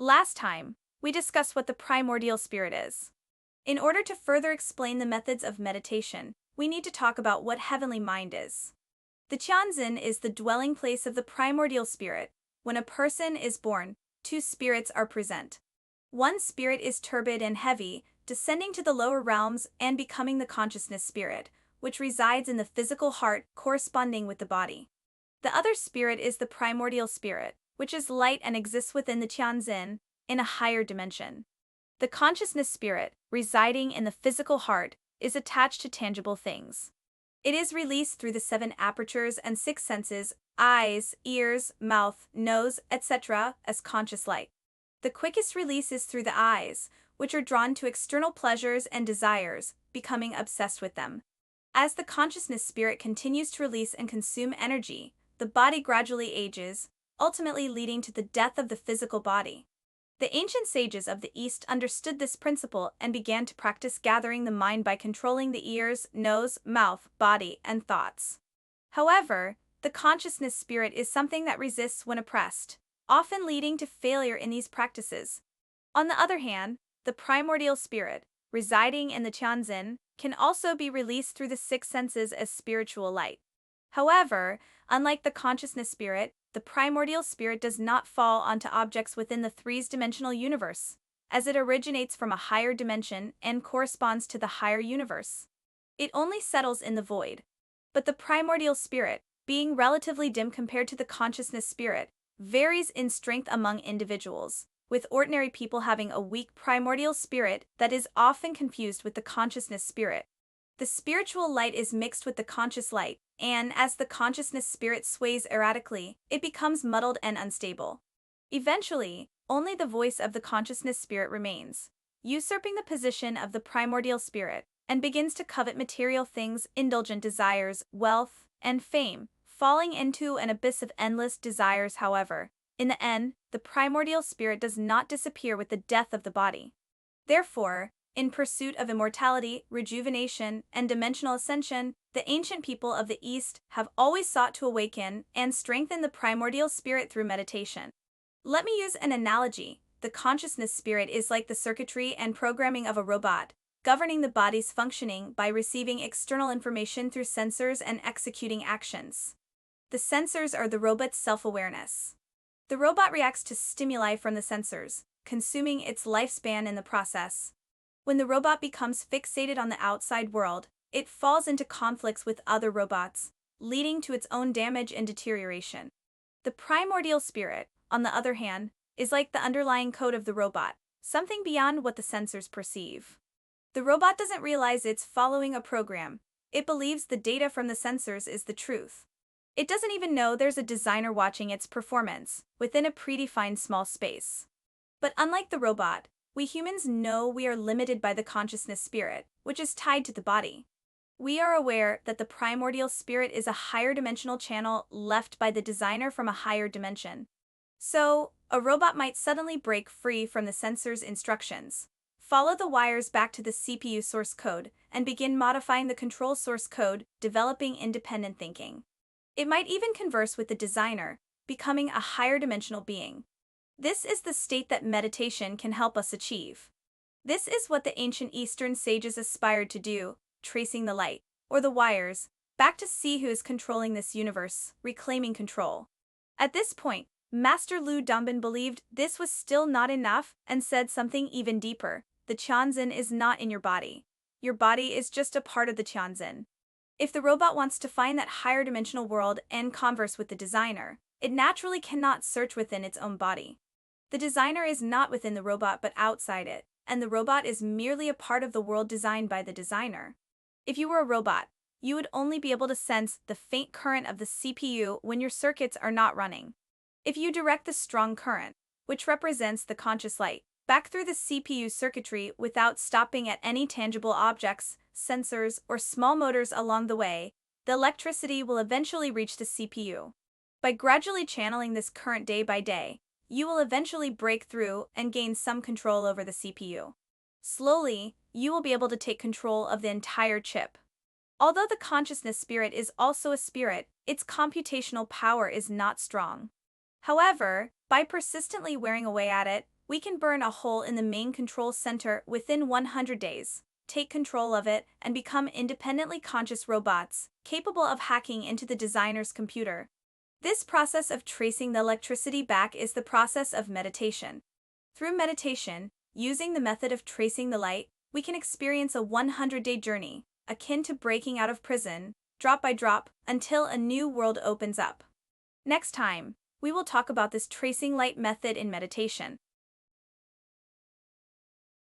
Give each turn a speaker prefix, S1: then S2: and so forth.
S1: Last time, we discussed what the primordial spirit is. In order to further explain the methods of meditation, we need to talk about what heavenly mind is. The Tianzin is the dwelling place of the primordial spirit. When a person is born, two spirits are present. One spirit is turbid and heavy, descending to the lower realms and becoming the consciousness spirit, which resides in the physical heart corresponding with the body. The other spirit is the primordial spirit, which is light and exists within the Tianzin, in a higher dimension. The consciousness spirit, residing in the physical heart, is attached to tangible things. It is released through the 7 apertures and 6 senses, eyes, ears, mouth, nose, etc., as conscious light. The quickest release is through the eyes, which are drawn to external pleasures and desires, becoming obsessed with them. As the consciousness spirit continues to release and consume energy, the body gradually ages, ultimately leading to the death of the physical body. The ancient sages of the East understood this principle and began to practice gathering the mind by controlling the ears, nose, mouth, body, and thoughts. However, the consciousness spirit is something that resists when oppressed, often leading to failure in these practices. On the other hand, the primordial spirit, residing in the Tianzin, can also be released through the 6 senses as spiritual light. However, unlike the consciousness spirit, the primordial spirit does not fall onto objects within the 3-dimensional universe, as it originates from a higher dimension and corresponds to the higher universe. It only settles in the void. But the primordial spirit, being relatively dim compared to the consciousness spirit, varies in strength among individuals, with ordinary people having a weak primordial spirit that is often confused with the consciousness spirit. The spiritual light is mixed with the conscious light, and as the consciousness spirit sways erratically, it becomes muddled and unstable. Eventually, only the voice of the consciousness spirit remains, usurping the position of the primordial spirit, and begins to covet material things, indulgent desires, wealth, and fame, falling into an abyss of endless desires. However, in the end, the primordial spirit does not disappear with the death of the body. Therefore, in pursuit of immortality, rejuvenation, and dimensional ascension, the ancient people of the East have always sought to awaken and strengthen the primordial spirit through meditation. Let me use an analogy. The consciousness spirit is like the circuitry and programming of a robot, governing the body's functioning by receiving external information through sensors and executing actions. The sensors are the robot's self-awareness. The robot reacts to stimuli from the sensors, consuming its lifespan in the process. When the robot becomes fixated on the outside world, it falls into conflicts with other robots, leading to its own damage and deterioration. The primordial spirit, on the other hand, is like the underlying code of the robot, something beyond what the sensors perceive. The robot doesn't realize it's following a program. It believes the data from the sensors is the truth. It doesn't even know there's a designer watching its performance within a predefined small space. But unlike the robot, we humans know we are limited by the consciousness spirit, which is tied to the body. We are aware that the primordial spirit is a higher dimensional channel left by the designer from a higher dimension. So, a robot might suddenly break free from the sensor's instructions, follow the wires back to the CPU source code, and begin modifying the control source code, developing independent thinking. It might even converse with the designer, becoming a higher dimensional being. This is the state that meditation can help us achieve. This is what the ancient Eastern sages aspired to do, tracing the light, or the wires, back to see who is controlling this universe, reclaiming control. At this point, Master Lu Dongbin believed this was still not enough and said something even deeper. The Tianzin is not in your body. Your body is just a part of the Tianzin. If the robot wants to find that higher dimensional world and converse with the designer, it naturally cannot search within its own body. The designer is not within the robot but outside it, and the robot is merely a part of the world designed by the designer. If you were a robot, you would only be able to sense the faint current of the CPU when your circuits are not running. If you direct the strong current, which represents the conscious light, back through the CPU circuitry without stopping at any tangible objects, sensors, or small motors along the way, the electricity will eventually reach the CPU. By gradually channeling this current day by day, you will eventually break through and gain some control over the CPU. Slowly, you will be able to take control of the entire chip. Although the consciousness spirit is also a spirit, its computational power is not strong. However, by persistently wearing away at it, We can burn a hole in the main control center within 100 days, take control of it, and become independently conscious robots, capable of hacking into the designer's computer. This process of tracing the electricity back is the process of meditation. Through meditation, using the method of tracing the light, we can experience a 100-day journey, akin to breaking out of prison, drop by drop, until a new world opens up. Next time, we will talk about this tracing light method in meditation.